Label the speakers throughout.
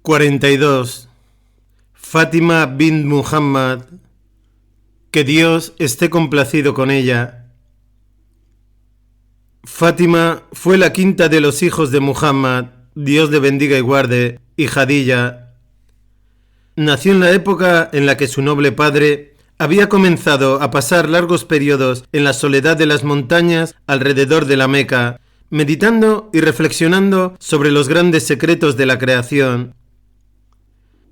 Speaker 1: 42. Fátima bint Muhammad, que Dios esté complacido con ella. Fátima fue la quinta de los hijos de Muhammad, Dios le bendiga y guarde, y Jadilla. Nació en la época en la que su noble padre había comenzado a pasar largos periodos en la soledad de las montañas alrededor de la Meca, meditando y reflexionando sobre los grandes secretos de la creación.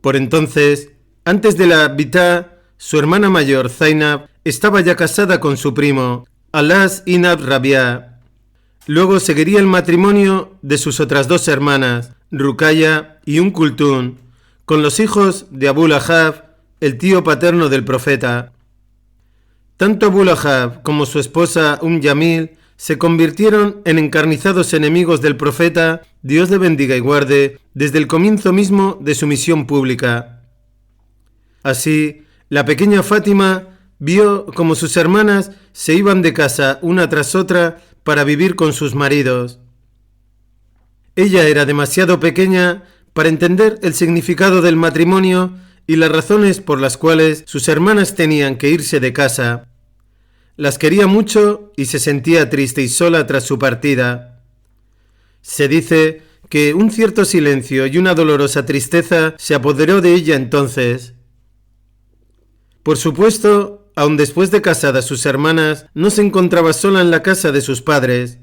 Speaker 1: Por entonces, antes de la Bitá, su hermana mayor, Zainab, estaba ya casada con su primo, Alas ibn Rabia. Luego seguiría el matrimonio de sus otras dos hermanas, Ruqayya y Kulthum, con los hijos de Abu Lahab, el tío paterno del profeta. Tanto Abu Lahab como su esposa Jamil se convirtieron en encarnizados enemigos del profeta, Dios le bendiga y guarde, desde el comienzo mismo de su misión pública. Así, la pequeña Fátima vio como sus hermanas se iban de casa una tras otra para vivir con sus maridos. Ella era demasiado pequeña para entender el significado del matrimonio y las razones por las cuales sus hermanas tenían que irse de casa. Las quería mucho y se sentía triste y sola tras su partida. Se dice que un cierto silencio y una dolorosa tristeza se apoderó de ella entonces. Por supuesto, aun después de casadas sus hermanas, no se encontraba sola en la casa de sus padres.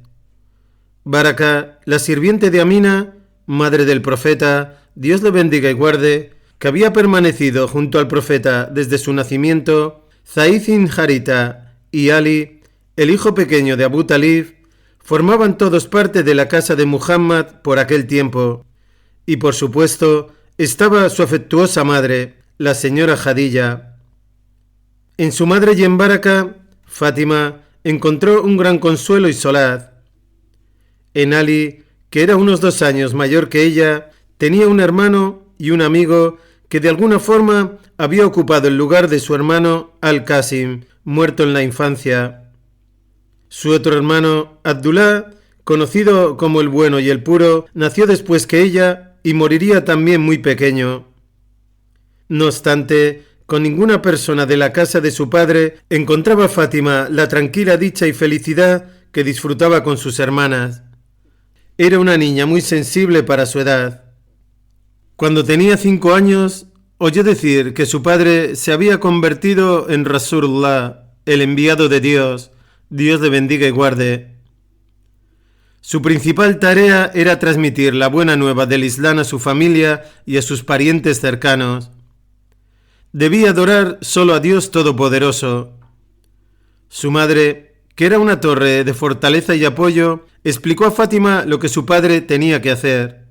Speaker 1: Baraka, la sirviente de Amina, madre del profeta, Dios le bendiga y guarde, que había permanecido junto al profeta desde su nacimiento, Zaid ibn Haritha y Ali, el hijo pequeño de Abu Talib, formaban todos parte de la casa de Muhammad por aquel tiempo, y por supuesto estaba su afectuosa madre, la señora Jadilla. En su madre y en Baraka, Fátima encontró un gran consuelo y solaz. En Ali, que era unos 2 años mayor que ella, tenía un hermano y un amigo que de alguna forma había ocupado el lugar de su hermano Al-Qasim, muerto en la infancia. Su otro hermano, Abdullah, conocido como el bueno y el puro, nació después que ella y moriría también muy pequeño. No obstante, con ninguna persona de la casa de su padre encontraba Fátima la tranquila dicha y felicidad que disfrutaba con sus hermanas. Era una niña muy sensible para su edad. Cuando tenía 5 años, oyó decir que su padre se había convertido en Rasulullah, el enviado de Dios, Dios le bendiga y guarde. Su principal tarea era transmitir la buena nueva del Islam a su familia y a sus parientes cercanos. Debía adorar solo a Dios Todopoderoso. Su madre, que era una torre de fortaleza y apoyo, explicó a Fátima lo que su padre tenía que hacer.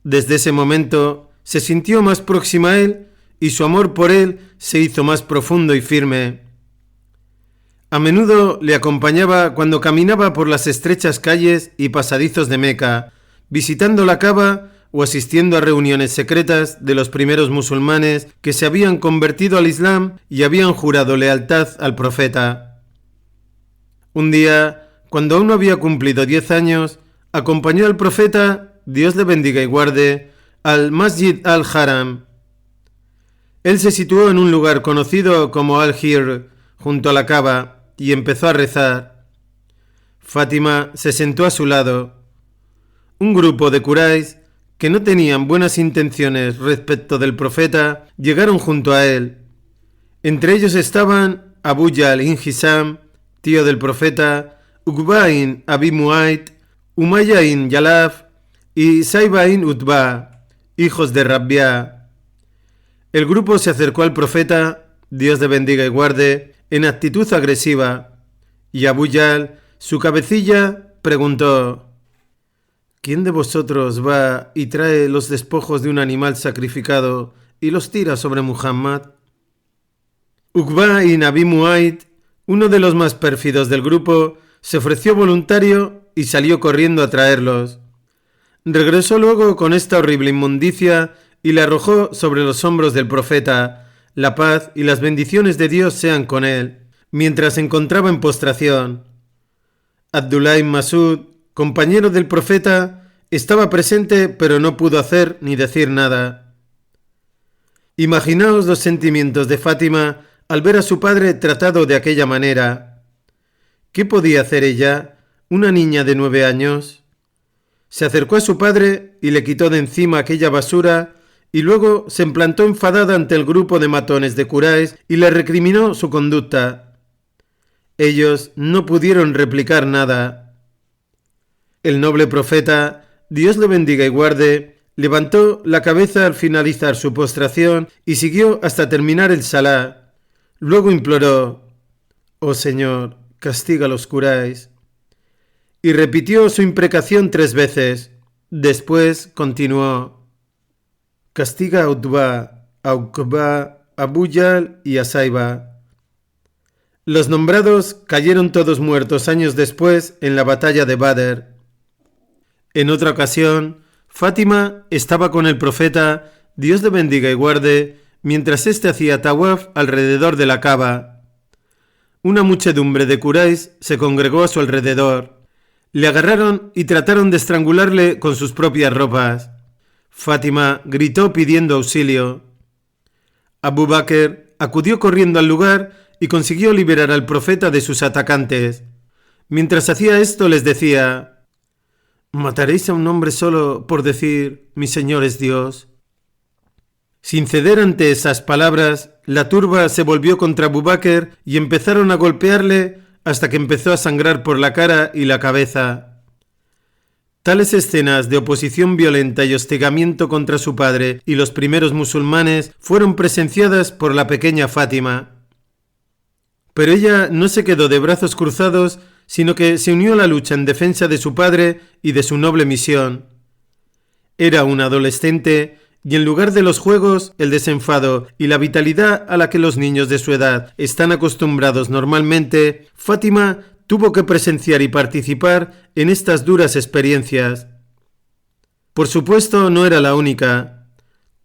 Speaker 1: Desde ese momento se sintió más próxima a él y su amor por él se hizo más profundo y firme. A menudo le acompañaba cuando caminaba por las estrechas calles y pasadizos de Meca, visitando la Kaaba o asistiendo a reuniones secretas de los primeros musulmanes que se habían convertido al Islam y habían jurado lealtad al profeta. Un día, cuando aún no había cumplido 10 años, acompañó al profeta, Dios le bendiga y guarde, al Masjid al-Haram. Él se situó en un lugar conocido como Al-Hir, junto a la Kaaba, y empezó a rezar. Fátima se sentó a su lado. Un grupo de Quraysh, que no tenían buenas intenciones respecto del profeta, llegaron junto a él. Entre ellos estaban Abu Jahl ibn Hisham, tío del profeta, Uqba ibn Abi Muayt, Umayya ibn Yalaf y Sayba ibn Utba, hijos de Rabia. El grupo se acercó al profeta, Dios le bendiga y guarde, en actitud agresiva, y Abu Jahl, su cabecilla, preguntó: ¿Quién de vosotros va y trae los despojos de un animal sacrificado y los tira sobre Muhammad? Uqba ibn Abi Muayt, uno de los más pérfidos del grupo, se ofreció voluntario y salió corriendo a traerlos. Regresó luego con esta horrible inmundicia y la arrojó sobre los hombros del profeta, la paz y las bendiciones de Dios sean con él, mientras se encontraba en postración. Abdullah ibn Masud, compañero del profeta, Estaba presente, pero no pudo hacer ni decir nada. Imaginaos los sentimientos de Fátima al ver a su padre tratado de aquella manera. ¿Qué podía hacer ella, una niña de 9 años? Se acercó a su padre y le quitó de encima aquella basura y luego se plantó enfadada ante el grupo de matones de Quraysh y le recriminó su conducta. Ellos no pudieron replicar nada. El noble profeta, Dios le bendiga y guarde, levantó la cabeza al finalizar su postración y siguió hasta terminar el salá. Luego imploró: «Oh Señor, castiga a los Quraysh». Y repitió su imprecación 3 veces. Después continuó: «Castiga a Utbah, a Uqba, a Abu Jahl y a Saiba». Los nombrados cayeron todos muertos años después en la batalla de Badr. En otra ocasión, Fátima estaba con el profeta, Dios le bendiga y guarde, mientras éste hacía tawaf alrededor de la Kaaba. Una muchedumbre de Quraysh se congregó a su alrededor. Le agarraron y trataron de estrangularle con sus propias ropas. Fátima gritó pidiendo auxilio. Abu Bakr acudió corriendo al lugar y consiguió liberar al profeta de sus atacantes. Mientras hacía esto les decía: «¿Mataréis a un hombre solo por decir, mi Señor es Dios?». Sin ceder ante esas palabras, la turba se volvió contra Abu Bakr y empezaron a golpearle hasta que empezó a sangrar por la cara y la cabeza. Tales escenas de oposición violenta y hostigamiento contra su padre y los primeros musulmanes fueron presenciadas por la pequeña Fátima. Pero ella no se quedó de brazos cruzados, sino que se unió a la lucha en defensa de su padre y de su noble misión. Era una adolescente y en lugar de los juegos, el desenfado y la vitalidad a la que los niños de su edad están acostumbrados normalmente, Fátima tuvo que presenciar y participar en estas duras experiencias. Por supuesto, no era la única.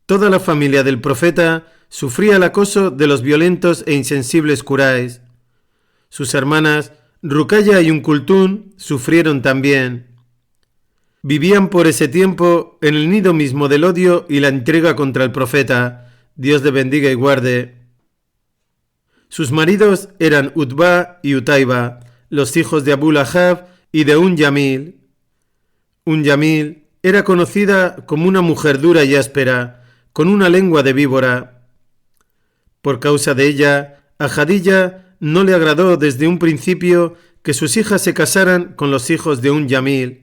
Speaker 1: Toda la familia del profeta sufría el acoso de los violentos e insensibles Quraysh. Sus hermanas Ruqayya y Kulthum sufrieron también. Vivían por ese tiempo en el nido mismo del odio y la intriga contra el profeta, Dios le bendiga y guarde. Sus maridos eran Utbah y Utaiba, los hijos de Abu Lahab y de Yamil. Yamil era conocida como una mujer dura y áspera, con una lengua de víbora. Por causa de ella, a Khadija no le agradó desde un principio que sus hijas se casaran con los hijos de Yamil.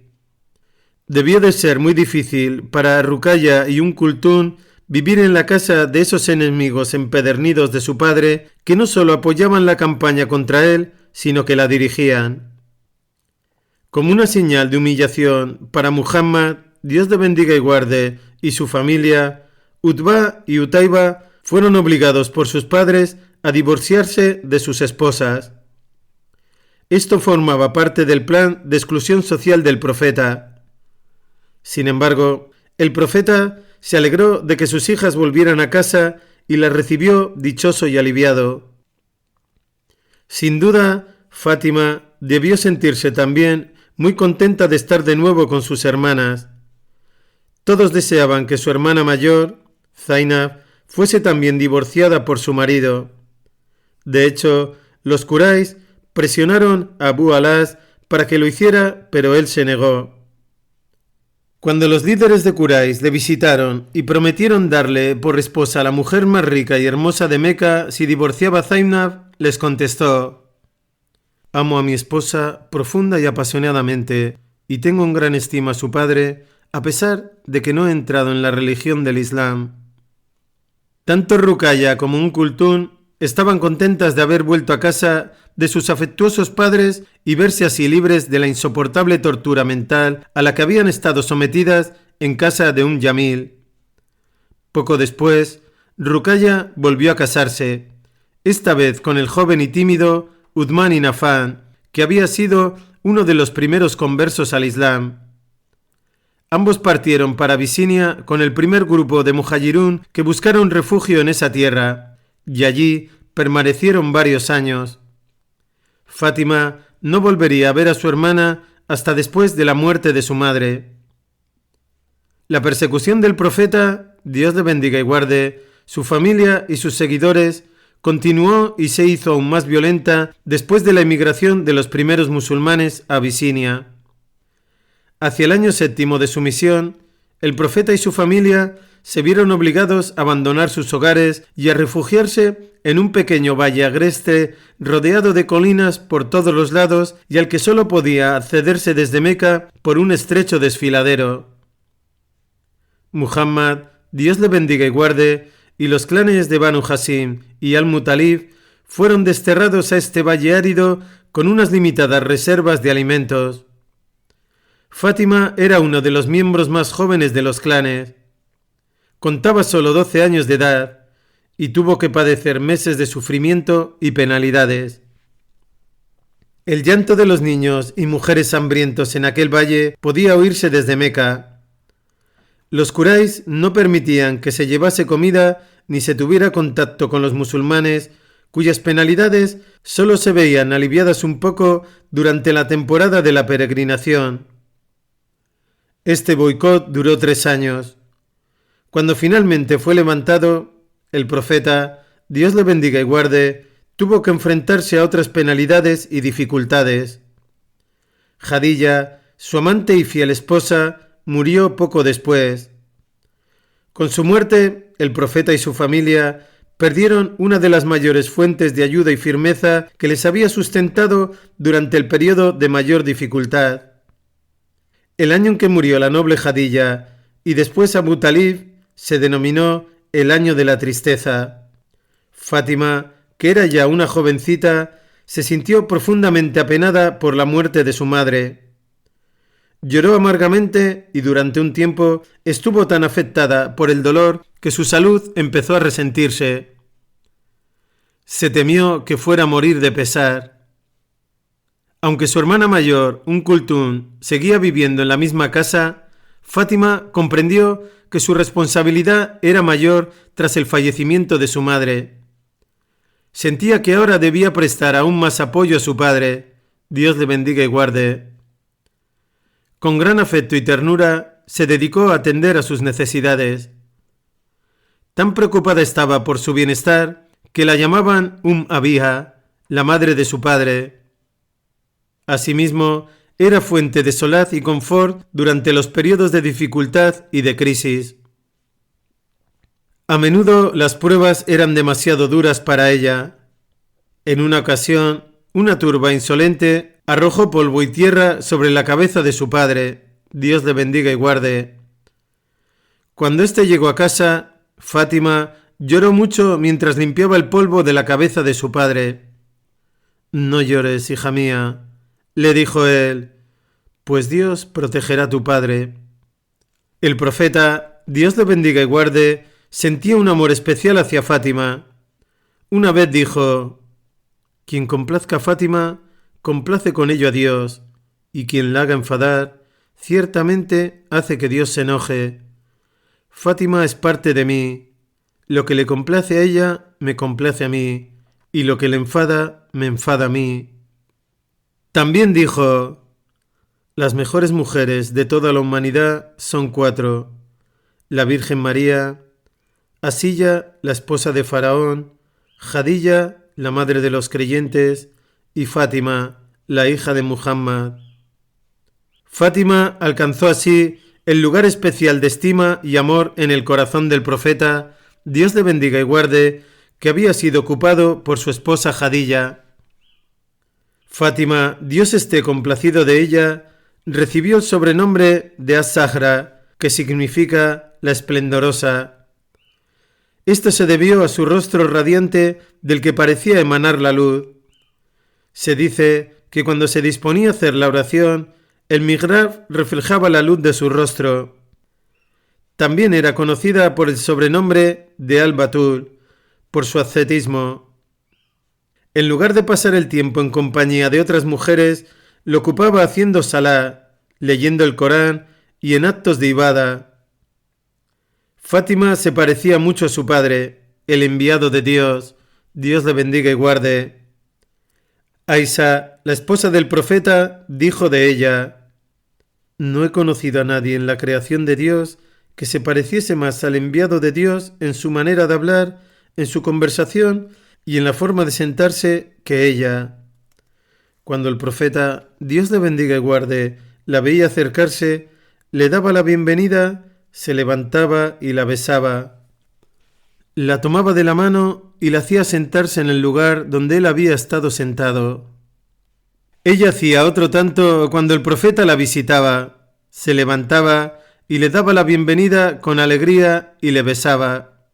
Speaker 1: Debió de ser muy difícil para Ruqayya y Kulthum vivir en la casa de esos enemigos empedernidos de su padre que no solo apoyaban la campaña contra él, sino que la dirigían. Como una señal de humillación para Muhammad, Dios le bendiga y guarde, y su familia, Utbah y Utaiba fueron obligados por sus padres a divorciarse de sus esposas. Esto formaba parte del plan de exclusión social del profeta. Sin embargo, el profeta se alegró de que sus hijas volvieran a casa y las recibió dichoso y aliviado. Sin duda, Fátima debió sentirse también muy contenta de estar de nuevo con sus hermanas. Todos deseaban que su hermana mayor, Zainab, fuese también divorciada por su marido. De hecho, los Quraysh presionaron a Abu Alas para que lo hiciera, pero él se negó. Cuando los líderes de Quraysh le visitaron y prometieron darle por esposa a la mujer más rica y hermosa de Meca si divorciaba a Zainab, les contestó: «Amo a mi esposa profunda y apasionadamente y tengo en gran estima a su padre, a pesar de que no he entrado en la religión del Islam». Tanto Ruqayya como Kulthum estaban contentas de haber vuelto a casa de sus afectuosos padres y verse así libres de la insoportable tortura mental a la que habían estado sometidas en casa de Yamil. Poco después, Ruqayya volvió a casarse, esta vez con el joven y tímido Uthman ibn Affan, que había sido uno de los primeros conversos al Islam. Ambos partieron para Abisinia con el primer grupo de muhajirún que buscaron refugio en esa tierra, y allí permanecieron varios años. Fátima no volvería a ver a su hermana hasta después de la muerte de su madre. La persecución del profeta, Dios le bendiga y guarde, su familia y sus seguidores, continuó y se hizo aún más violenta después de la emigración de los primeros musulmanes a Abisinia. Hacia el año 7 de su misión, el profeta y su familia se vieron obligados a abandonar sus hogares y a refugiarse en un pequeño valle agreste rodeado de colinas por todos los lados y al que solo podía accederse desde Meca por un estrecho desfiladero. Muhammad, Dios le bendiga y guarde, y los clanes de Banu Hashim y Al-Mutalib fueron desterrados a este valle árido con unas limitadas reservas de alimentos. Fátima era uno de los miembros más jóvenes de los clanes. Contaba solo 12 años de edad y tuvo que padecer meses de sufrimiento y penalidades. El llanto de los niños y mujeres hambrientos en aquel valle podía oírse desde Meca. Los Quraysh no permitían que se llevase comida ni se tuviera contacto con los musulmanes, cuyas penalidades solo se veían aliviadas un poco durante la temporada de la peregrinación. Este boicot duró 3 años. Cuando finalmente fue levantado, el profeta, Dios le bendiga y guarde, tuvo que enfrentarse a otras penalidades y dificultades. Jadilla, su amante y fiel esposa, murió poco después. Con su muerte, el profeta y su familia perdieron una de las mayores fuentes de ayuda y firmeza que les había sustentado durante el periodo de mayor dificultad. El año en que murió la noble Jadilla y después Abu Talib se denominó el año de la tristeza. Fátima, que era ya una jovencita, se sintió profundamente apenada por la muerte de su madre. Lloró amargamente y durante un tiempo estuvo tan afectada por el dolor que su salud empezó a resentirse. Se temió que fuera a morir de pesar. Aunque su hermana mayor, Kulthum, seguía viviendo en la misma casa, Fátima comprendió que su responsabilidad era mayor tras el fallecimiento de su madre. Sentía que ahora debía prestar aún más apoyo a su padre, Dios le bendiga y guarde. Con gran afecto y ternura se dedicó a atender a sus necesidades. Tan preocupada estaba por su bienestar que la llamaban Abija, la madre de su padre. Asimismo, era fuente de solaz y confort durante los periodos de dificultad y de crisis. A menudo las pruebas eran demasiado duras para ella. En una ocasión, una turba insolente arrojó polvo y tierra sobre la cabeza de su padre, Dios le bendiga y guarde. Cuando éste llegó a casa, Fátima lloró mucho mientras limpiaba el polvo de la cabeza de su padre. «No llores, hija mía», le dijo él, «pues Dios protegerá a tu padre». El profeta, Dios le bendiga y guarde, sentía un amor especial hacia Fátima. Una vez dijo: «Quien complazca a Fátima, complace con ello a Dios, y quien la haga enfadar, ciertamente hace que Dios se enoje. Fátima es parte de mí. Lo que le complace a ella, me complace a mí, y lo que le enfada, me enfada a mí». También dijo: «Las mejores mujeres de toda la humanidad son 4. La Virgen María, Asilla, la esposa de Faraón, Jadilla, la madre de los creyentes, y Fátima, la hija de Muhammad». Fátima alcanzó así el lugar especial de estima y amor en el corazón del profeta, Dios le bendiga y guarde, que había sido ocupado por su esposa Jadilla. Fátima, Dios esté complacido de ella, recibió el sobrenombre de As-Zahra, que significa la esplendorosa. Esto se debió a su rostro radiante del que parecía emanar la luz. Se dice que cuando se disponía a hacer la oración, el mihrab reflejaba la luz de su rostro. También era conocida por el sobrenombre de Al-Batul, por su ascetismo. En lugar de pasar el tiempo en compañía de otras mujeres, lo ocupaba haciendo salá, leyendo el Corán y en actos de ibada. Fátima se parecía mucho a su padre, el enviado de Dios, Dios le bendiga y guarde. Aisha, la esposa del profeta, dijo de ella: «No he conocido a nadie en la creación de Dios que se pareciese más al enviado de Dios en su manera de hablar, en su conversación y en la forma de sentarse que ella. Cuando el profeta, Dios le bendiga y guarde, la veía acercarse, le daba la bienvenida, se levantaba y la besaba. La tomaba de la mano y la hacía sentarse en el lugar donde él había estado sentado. Ella hacía otro tanto cuando el profeta la visitaba, se levantaba y le daba la bienvenida con alegría y le besaba.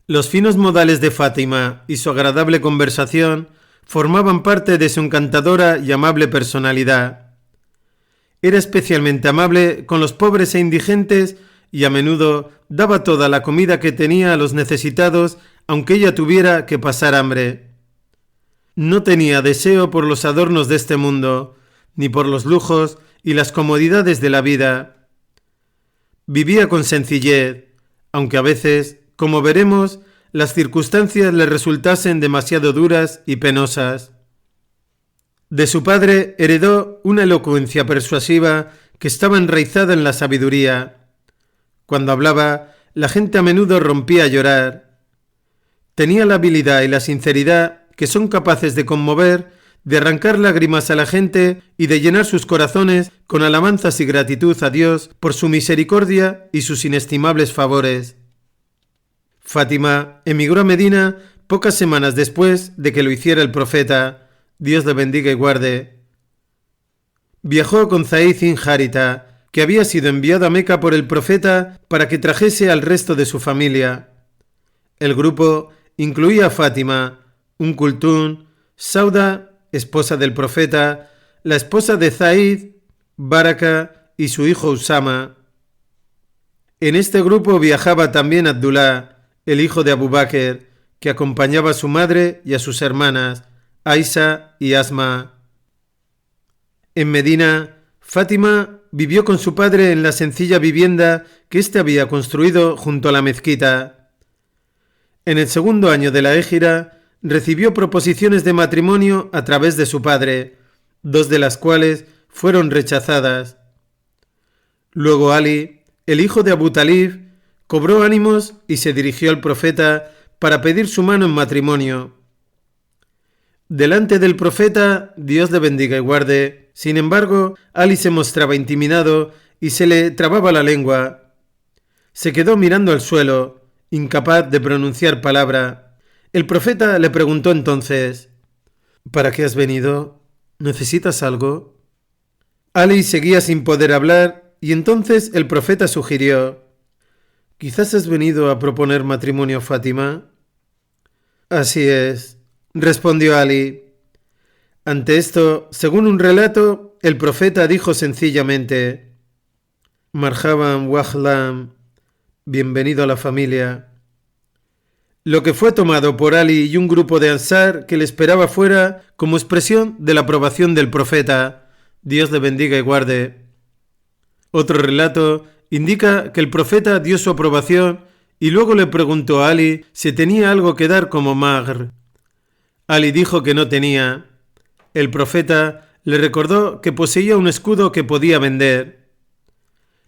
Speaker 1: Los finos modales de Fátima y su agradable conversación formaban parte de su encantadora y amable personalidad. Era especialmente amable con los pobres e indigentes y a menudo daba toda la comida que tenía a los necesitados, aunque ella tuviera que pasar hambre. No tenía deseo por los adornos de este mundo, ni por los lujos y las comodidades de la vida. Vivía con sencillez, aunque a veces, como veremos, las circunstancias le resultasen demasiado duras y penosas. De su padre heredó una elocuencia persuasiva que estaba enraizada en la sabiduría. Cuando hablaba, la gente a menudo rompía a llorar. Tenía la habilidad y la sinceridad que son capaces de conmover, de arrancar lágrimas a la gente y de llenar sus corazones con alabanzas y gratitud a Dios por su misericordia y sus inestimables favores. Fátima emigró a Medina pocas semanas después de que lo hiciera el profeta, Dios le bendiga y guarde. Viajó con Zaid bin Harita, que había sido enviado a Meca por el profeta para que trajese al resto de su familia. El grupo incluía a Fátima, Kulthum, Sauda, esposa del profeta, la esposa de Zaid, Baraka y su hijo Usama. En este grupo viajaba también Abdullah, el hijo de Abu Bakr, que acompañaba a su madre y a sus hermanas, Aisha y Asma. En Medina, Fátima vivió con su padre en la sencilla vivienda que éste había construido junto a la mezquita. En el segundo año de la Hégira, recibió proposiciones de matrimonio a través de su padre, 2 de las cuales fueron rechazadas. Luego Ali, el hijo de Abu Talib, cobró ánimos y se dirigió al profeta para pedir su mano en matrimonio. Delante del profeta, Dios le bendiga y guarde, sin embargo, Ali se mostraba intimidado y se le trababa la lengua. Se quedó mirando al suelo, incapaz de pronunciar palabra. El profeta le preguntó entonces: ¿Para qué has venido? ¿Necesitas algo? Ali seguía sin poder hablar y entonces el profeta sugirió: ¿Quizás has venido a proponer matrimonio a Fátima? Así es, respondió Ali. Ante esto, según un relato, el profeta dijo sencillamente: Marhaban wa ahlan, bienvenido a la familia. Lo que fue tomado por Ali y un grupo de Ansar que le esperaba fuera como expresión de la aprobación del profeta, Dios le bendiga y guarde. Otro relato indica que el profeta dio su aprobación y luego le preguntó a Ali si tenía algo que dar como mahr. Ali dijo que no tenía. El profeta le recordó que poseía un escudo que podía vender.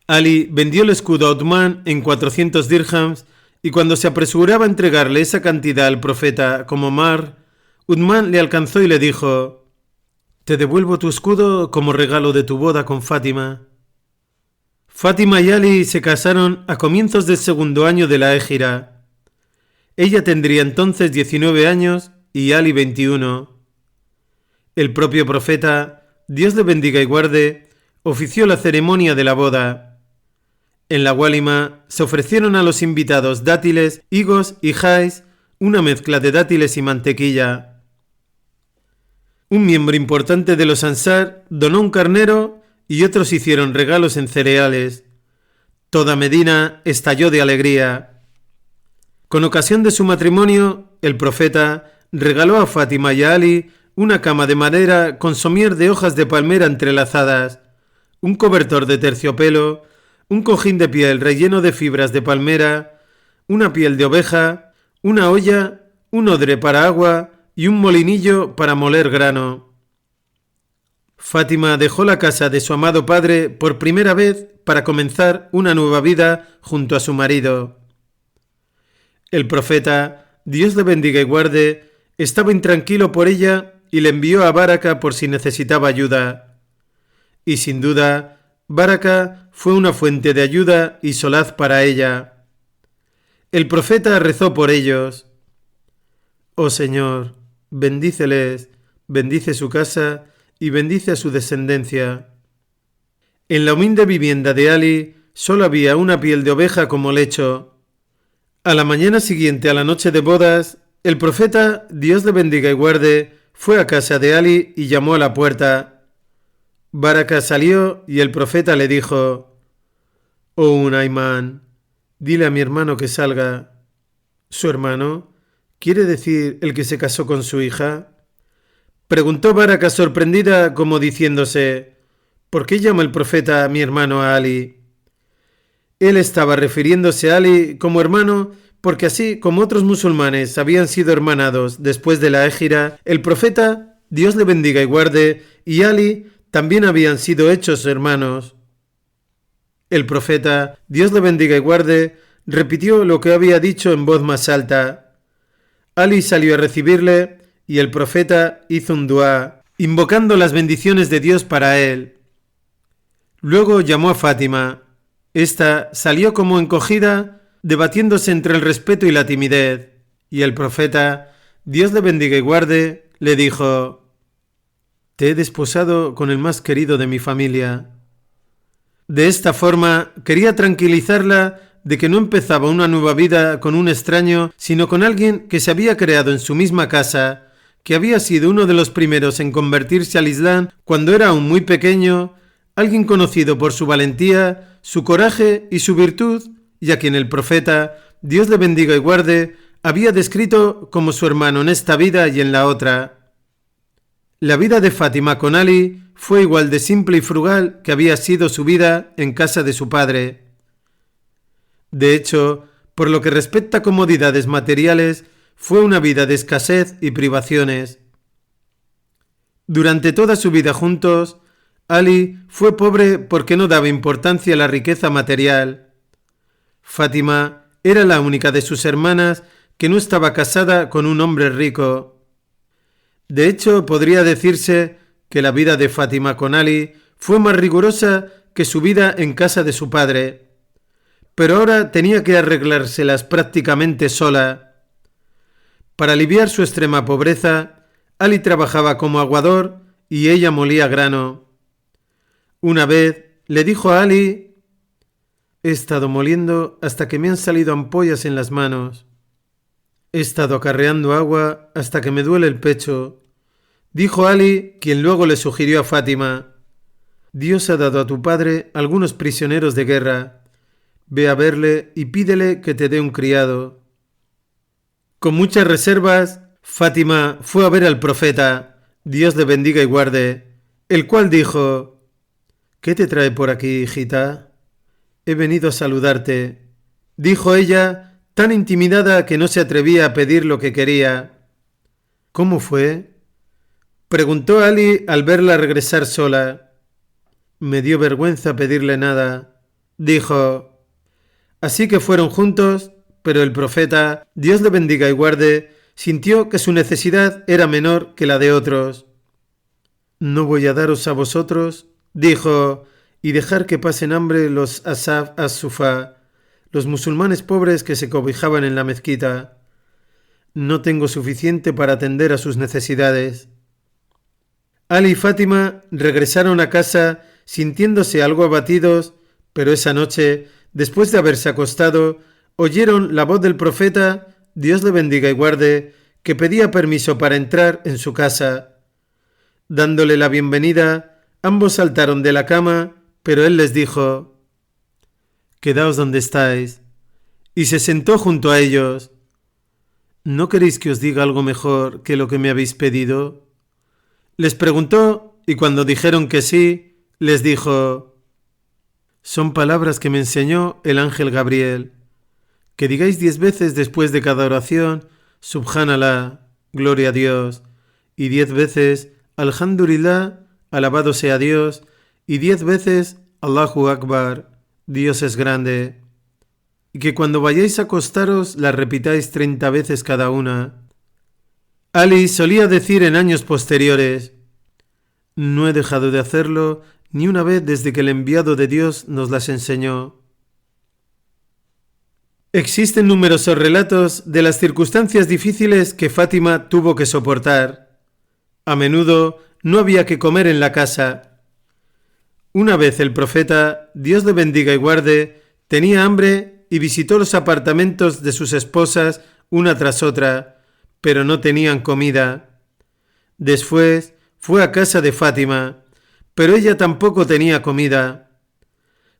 Speaker 1: Ali vendió el escudo a Uthman en 400 dirhams y cuando se apresuraba a entregarle esa cantidad al profeta como mahr, Uthman le alcanzó y le dijo: «Te devuelvo tu escudo como regalo de tu boda con Fátima». Fátima y Ali se casaron a comienzos del segundo año de la Hégira. Ella tendría entonces 19 años y Ali 21. El propio profeta, Dios le bendiga y guarde, ofició la ceremonia de la boda. En la Wálima se ofrecieron a los invitados dátiles, higos y jais, una mezcla de dátiles y mantequilla. Un miembro importante de los Ansar donó un carnero y otros hicieron regalos en cereales. Toda Medina estalló de alegría. Con ocasión de su matrimonio, el profeta regaló a Fátima y a Ali una cama de madera con somier de hojas de palmera entrelazadas, un cobertor de terciopelo, un cojín de piel relleno de fibras de palmera, una piel de oveja, una olla, un odre para agua y un molinillo para moler grano. Fátima dejó la casa de su amado padre por primera vez para comenzar una nueva vida junto a su marido. El profeta, Dios le bendiga y guarde, estaba intranquilo por ella y le envió a Baraca por si necesitaba ayuda. Y sin duda, Baraca fue una fuente de ayuda y solaz para ella. El profeta rezó por ellos. Oh Señor, bendíceles, bendice su casa y bendice a su descendencia. En la humilde vivienda de Ali solo había una piel de oveja como lecho. A la mañana siguiente a la noche de bodas, el profeta, Dios le bendiga y guarde, fue a casa de Ali y llamó a la puerta. Baraca salió y el profeta le dijo: «Oh Unayman, dile a mi hermano que salga». «¿Su hermano? ¿Quiere decir el que se casó con su hija?», preguntó Baraca sorprendida, como diciéndose: «¿Por qué llama el profeta a mi hermano a Ali?». Él estaba refiriéndose a Ali como hermano porque, así como otros musulmanes habían sido hermanados después de la Égira, el profeta, Dios le bendiga y guarde, y Ali también habían sido hechos hermanos. El profeta, Dios le bendiga y guarde, repitió lo que había dicho en voz más alta. Ali salió a recibirle y el profeta hizo un duá, invocando las bendiciones de Dios para él. Luego llamó a Fátima. Esta salió como encogida, debatiéndose entre el respeto y la timidez, y el profeta, Dios le bendiga y guarde, le dijo: «Te he desposado con el más querido de mi familia». De esta forma quería tranquilizarla de que no empezaba una nueva vida con un extraño, sino con alguien que se había creado en su misma casa, que había sido uno de los primeros en convertirse al Islam cuando era aún muy pequeño, alguien conocido por su valentía, su coraje y su virtud, y a quien el profeta, Dios le bendiga y guarde, había descrito como su hermano en esta vida y en la otra. La vida de Fátima con Ali fue igual de simple y frugal que había sido su vida en casa de su padre. De hecho, por lo que respecta a comodidades materiales, fue una vida de escasez y privaciones. Durante toda su vida juntos, Ali fue pobre porque no daba importancia a la riqueza material. Fátima era la única de sus hermanas que no estaba casada con un hombre rico. De hecho, podría decirse que la vida de Fátima con Ali fue más rigurosa que su vida en casa de su padre. Pero ahora tenía que arreglárselas prácticamente sola. Para aliviar su extrema pobreza, Ali trabajaba como aguador y ella molía grano. Una vez le dijo a Ali: «He estado moliendo hasta que me han salido ampollas en las manos. He estado acarreando agua hasta que me duele el pecho». Dijo Ali, quien luego le sugirió a Fátima: «Dios ha dado a tu padre algunos prisioneros de guerra. Ve a verle y pídele que te dé un criado». Con muchas reservas, Fátima fue a ver al profeta, Dios le bendiga y guarde, el cual dijo: «¿Qué te trae por aquí, hijita?». «He venido a saludarte», dijo ella, tan intimidada que no se atrevía a pedir lo que quería. «¿Cómo fue?», preguntó Ali al verla regresar sola. «Me dio vergüenza pedirle nada», dijo. Así que fueron juntos, pero el profeta, Dios le bendiga y guarde, sintió que su necesidad era menor que la de otros. «No voy a daros a vosotros», dijo, «y dejar que pasen hambre los Ashab as-Sufa, los musulmanes pobres que se cobijaban en la mezquita. No tengo suficiente para atender a sus necesidades». Ali y Fátima regresaron a casa sintiéndose algo abatidos, pero esa noche, después de haberse acostado, oyeron la voz del profeta, Dios le bendiga y guarde, que pedía permiso para entrar en su casa. Dándole la bienvenida, ambos saltaron de la cama, pero él les dijo: «Quedaos donde estáis», y se sentó junto a ellos. «¿No queréis que os diga algo mejor que lo que me habéis pedido?», les preguntó, y cuando dijeron que sí, les dijo: «Son palabras que me enseñó el ángel Gabriel. Que digáis 10 veces después de cada oración: Subhanallah, gloria a Dios, y 10 veces Alhamdulillah, alabado sea Dios, y 10 veces Allahu Akbar, Dios es grande, y que cuando vayáis a acostaros la repitáis 30 veces cada una. Ali solía decir en años posteriores: no he dejado de hacerlo ni una vez desde que el enviado de Dios nos las enseñó. Existen numerosos relatos de las circunstancias difíciles que Fátima tuvo que soportar. A menudo no había que comer en la casa. Una vez el profeta, Dios le bendiga y guarde, tenía hambre y visitó los apartamentos de sus esposas una tras otra, pero no tenían comida. Después fue a casa de Fátima, pero ella tampoco tenía comida.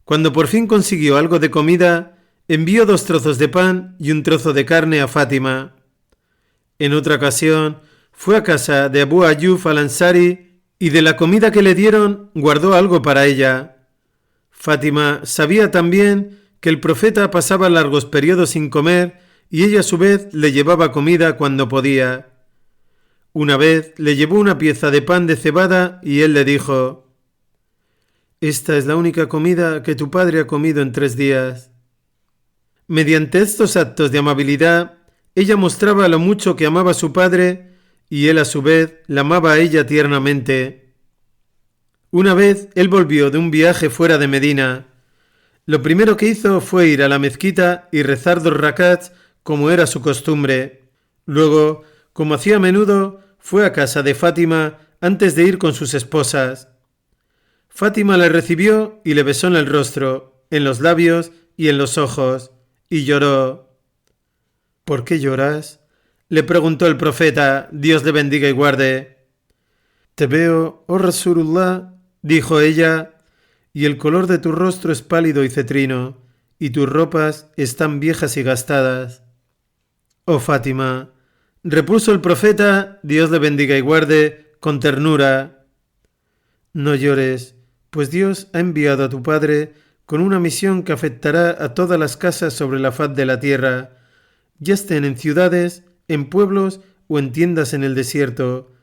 Speaker 1: Cuando por fin consiguió algo de comida, envió 2 trozos de pan y un trozo de carne a Fátima. En otra ocasión, fue a casa de Abu Ayyub al-Ansari y de la comida que le dieron guardó algo para ella. Fátima sabía también que el profeta pasaba largos periodos sin comer y ella a su vez le llevaba comida cuando podía. Una vez le llevó una pieza de pan de cebada y él le dijo: «Esta es la única comida que tu padre ha comido en 3 días». Mediante estos actos de amabilidad, ella mostraba lo mucho que amaba a su padre y él a su vez la amaba a ella tiernamente. Una vez él volvió de un viaje fuera de Medina. Lo primero que hizo fue ir a la mezquita y rezar 2 rakats como era su costumbre. Luego, como hacía a menudo, fue a casa de Fátima antes de ir con sus esposas. Fátima le recibió y le besó en el rostro, en los labios y en los ojos, y lloró. «¿Por qué lloras?», le preguntó el profeta, Dios le bendiga y guarde. «Te veo, oh Rasulullah», dijo ella, «y el color de tu rostro es pálido y cetrino, y tus ropas están viejas y gastadas». «Oh Fátima», repuso el profeta, Dios le bendiga y guarde, con ternura, «no llores, pues Dios ha enviado a tu padre con una misión que afectará a todas las casas sobre la faz de la tierra, ya estén en ciudades, en pueblos o en tiendas en el desierto,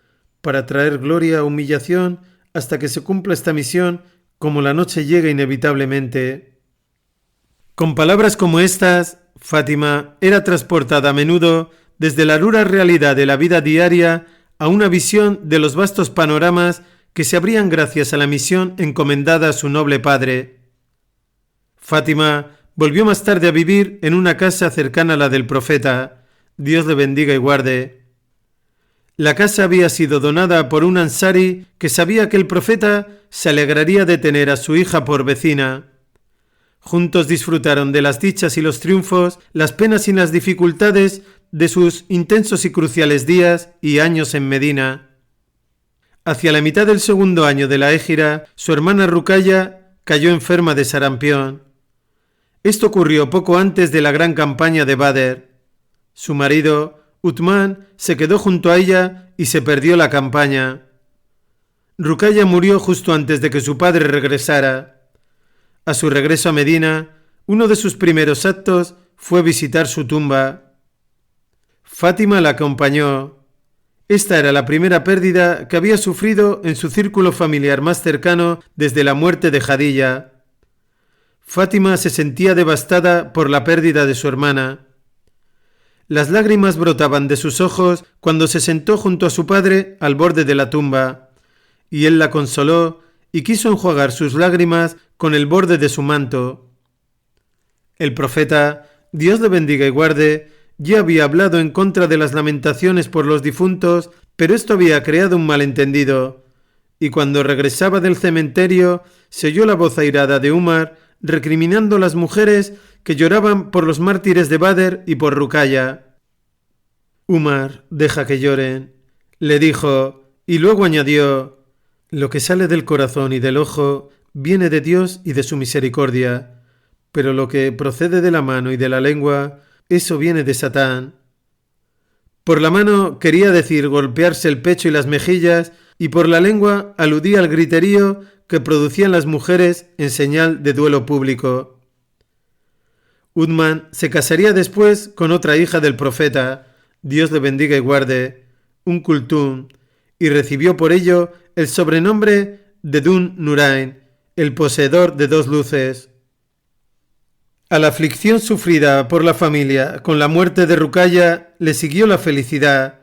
Speaker 1: para traer gloria o humillación hasta que se cumpla esta misión, como la noche llega inevitablemente». Con palabras como estas, Fátima era transportada a menudo desde la dura realidad de la vida diaria a una visión de los vastos panoramas que se abrían gracias a la misión encomendada a su noble padre. Fátima volvió más tarde a vivir en una casa cercana a la del profeta, Dios le bendiga y guarde. La casa había sido donada por un ansari que sabía que el profeta se alegraría de tener a su hija por vecina. Juntos disfrutaron de las dichas y los triunfos, las penas y las dificultades de sus intensos y cruciales días y años en Medina. Hacia la mitad del 2.º año de la hégira, su hermana Ruqayya cayó enferma de sarampión. Esto ocurrió poco antes de la gran campaña de Badr. Su marido, Uthman, se quedó junto a ella y se perdió la campaña. Ruqayya murió justo antes de que su padre regresara. A su regreso a Medina, uno de sus primeros actos fue visitar su tumba. Fátima la acompañó. Esta era la primera pérdida que había sufrido en su círculo familiar más cercano desde la muerte de Jadilla. Fátima se sentía devastada por la pérdida de su hermana. Las lágrimas brotaban de sus ojos cuando se sentó junto a su padre al borde de la tumba, y él la consoló y quiso enjuagar sus lágrimas con el borde de su manto. El profeta, Dios le bendiga y guarde, ya había hablado en contra de las lamentaciones por los difuntos, pero esto había creado un malentendido, y cuando regresaba del cementerio se oyó la voz airada de Umar recriminando a las mujeres que lloraban por los mártires de Badr y por Ruqayya. «Umar, deja que lloren», le dijo, y luego añadió: «Lo que sale del corazón y del ojo viene de Dios y de su misericordia, pero lo que procede de la mano y de la lengua, eso viene de Satán». Por la mano quería decir golpearse el pecho y las mejillas, y por la lengua aludía al griterío que producían las mujeres en señal de duelo público. Uthman se casaría después con otra hija del profeta, Dios le bendiga y guarde, Kulthum, y recibió por ello el sobrenombre de Dun Nurain, el poseedor de 2 luces. A la aflicción sufrida por la familia con la muerte de Ruqayya le siguió la felicidad,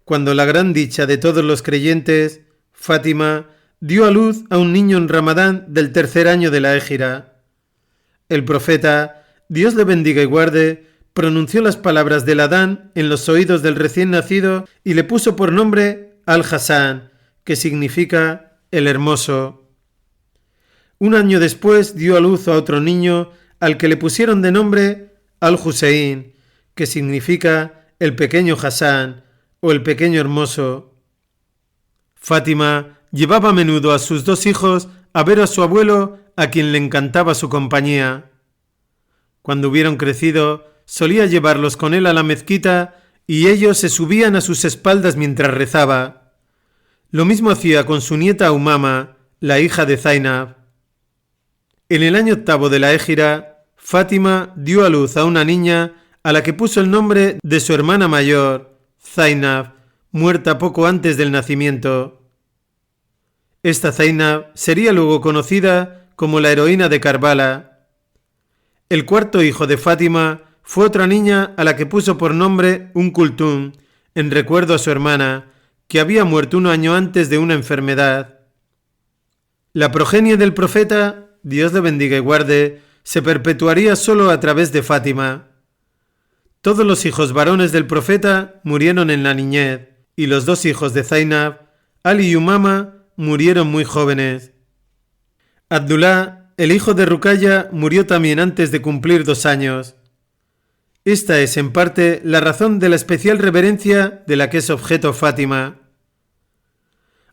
Speaker 1: cuando la gran dicha de todos los creyentes, Fátima, dio a luz a un niño en Ramadán del tercer año de la Égira. El profeta, Dios le bendiga y guarde, pronunció las palabras del Adán en los oídos del recién nacido y le puso por nombre Al-Hassan, que significa el hermoso. Un año después dio a luz a otro niño al que le pusieron de nombre Al-Husayn, que significa el pequeño Hassan o el pequeño hermoso. Fátima llevaba a menudo a sus dos hijos a ver a su abuelo, a quien le encantaba su compañía. Cuando hubieron crecido, solía llevarlos con él a la mezquita y ellos se subían a sus espaldas mientras rezaba. Lo mismo hacía con su nieta Umama, la hija de Zainab. En el año 8 de la Égira, Fátima dio a luz a una niña a la que puso el nombre de su hermana mayor, Zainab, muerta poco antes del nacimiento. Esta Zainab sería luego conocida como la heroína de Karbala. El cuarto hijo de Fátima fue otra niña a la que puso por nombre Kulthum, en recuerdo a su hermana, que había muerto un año antes de una enfermedad. La progenie del profeta, Dios le bendiga y guarde, se perpetuaría solo a través de Fátima. Todos los hijos varones del profeta murieron en la niñez, y los dos hijos de Zainab, Ali y Umama, murieron muy jóvenes. Abdullah, el hijo de Ruqayya, murió también antes de cumplir 2 años. Esta es, en parte, la razón de la especial reverencia de la que es objeto Fátima.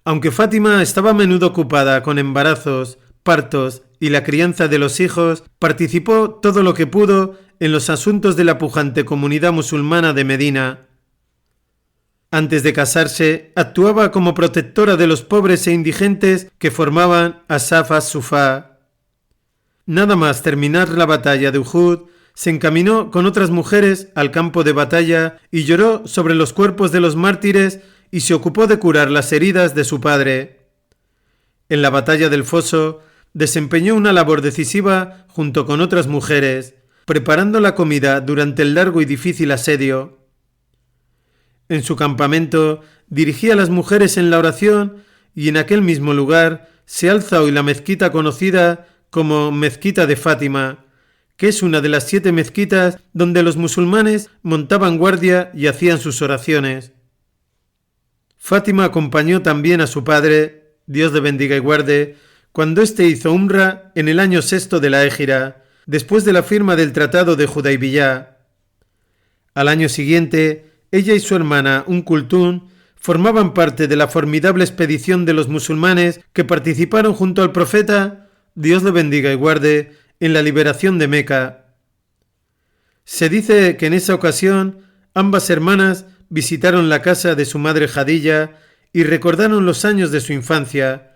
Speaker 1: Aunque Fátima estaba a menudo ocupada con embarazos, partos y la crianza de los hijos, participó todo lo que pudo en los asuntos de la pujante comunidad musulmana de Medina. Antes de casarse, actuaba como protectora de los pobres e indigentes que formaban Asaf as-Sufa. Nada más terminar la batalla de Uhud, se encaminó con otras mujeres al campo de batalla y lloró sobre los cuerpos de los mártires y se ocupó de curar las heridas de su padre. En la batalla del Foso, desempeñó una labor decisiva junto con otras mujeres, preparando la comida durante el largo y difícil asedio. En su campamento dirigía a las mujeres en la oración y en aquel mismo lugar se alza hoy la mezquita conocida como Mezquita de Fátima, que es una de las 7 mezquitas donde los musulmanes montaban guardia y hacían sus oraciones. Fátima acompañó también a su padre, Dios le bendiga y guarde, cuando éste hizo umra en el año 6 de la Égira, después de la firma del Tratado de Hudaybiyah. Al año siguiente, ella y su hermana Kulthum formaban parte de la formidable expedición de los musulmanes que participaron junto al profeta, Dios le bendiga y guarde, en la liberación de Meca. Se dice que en esa ocasión ambas hermanas visitaron la casa de su madre Jadilla y recordaron los años de su infancia,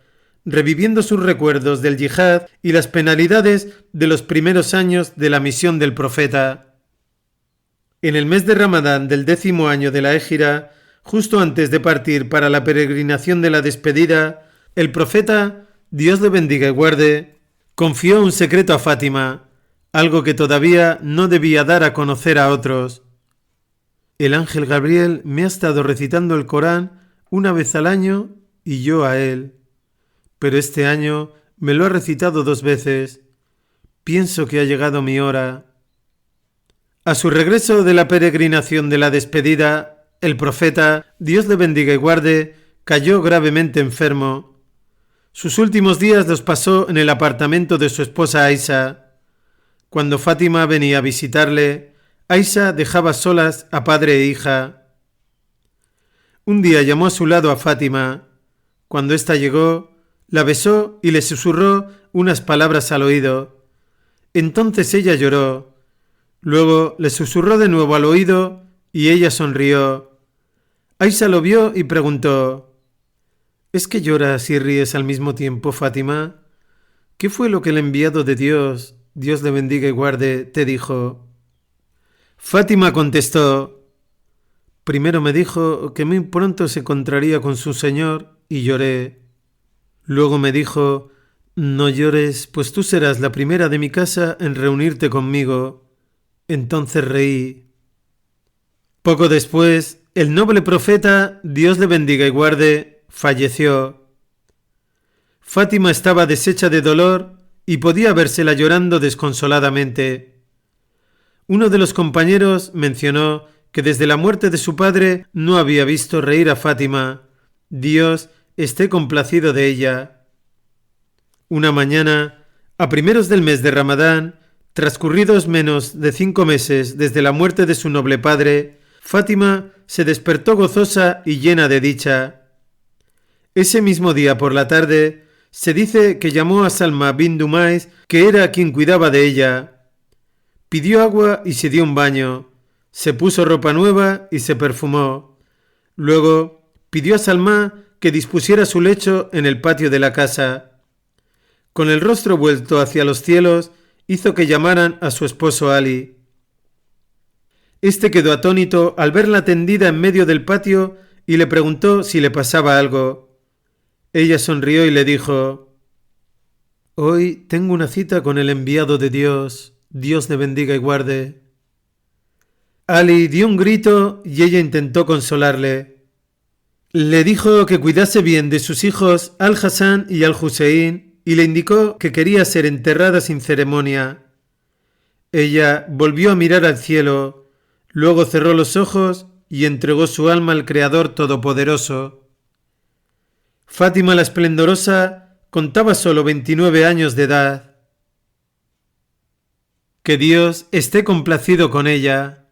Speaker 1: reviviendo sus recuerdos del yihad y las penalidades de los primeros años de la misión del profeta. En el mes de Ramadán del 10º año de la Égira, justo antes de partir para la peregrinación de la despedida, el profeta, Dios le bendiga y guarde, confió un secreto a Fátima, algo que todavía no debía dar a conocer a otros. El ángel Gabriel me ha estado recitando el Corán una vez al año y yo a él. Pero este año me lo ha recitado 2 veces. Pienso que ha llegado mi hora. A su regreso de la peregrinación de la despedida, el profeta, Dios le bendiga y guarde, cayó gravemente enfermo. Sus últimos días los pasó en el apartamento de su esposa Aisha. Cuando Fátima venía a visitarle, Aisha dejaba solas a padre e hija. Un día llamó a su lado a Fátima. Cuando ésta llegó, la besó y le susurró unas palabras al oído. Entonces ella lloró. Luego le susurró de nuevo al oído y ella sonrió. Aisha lo vio y preguntó: ¿Es que lloras y ríes al mismo tiempo, Fátima? ¿Qué fue lo que el enviado de Dios, Dios le bendiga y guarde, te dijo? Fátima contestó: primero me dijo que muy pronto se encontraría con su Señor y lloré. Luego me dijo: No llores, pues tú serás la primera de mi casa en reunirte conmigo. Entonces reí. Poco después, el noble profeta, Dios le bendiga y guarde, falleció. Fátima estaba deshecha de dolor y podía vérsela llorando desconsoladamente. Uno de los compañeros mencionó que desde la muerte de su padre no había visto reír a Fátima. Dios esté complacido de ella. Una mañana, a primeros del mes de Ramadán, transcurridos menos de 5 meses desde la muerte de su noble padre, Fátima se despertó gozosa y llena de dicha. Ese mismo día por la tarde, se dice que llamó a Salma bin Dumais, que era quien cuidaba de ella. Pidió agua y se dio un baño. Se puso ropa nueva y se perfumó. Luego pidió a Salma que dispusiera su lecho en el patio de la casa. Con el rostro vuelto hacia los cielos, hizo que llamaran a su esposo Ali. Este quedó atónito al verla tendida en medio del patio y le preguntó si le pasaba algo. Ella sonrió y le dijo: «Hoy tengo una cita con el enviado de Dios. Dios le bendiga y guarde». Ali dio un grito y ella intentó consolarle. Le dijo que cuidase bien de sus hijos Al-Hassan y Al-Hussein y le indicó que quería ser enterrada sin ceremonia. Ella volvió a mirar al cielo, luego cerró los ojos y entregó su alma al Creador Todopoderoso. Fátima la Esplendorosa contaba solo 29 años de edad. Que Dios esté complacido con ella.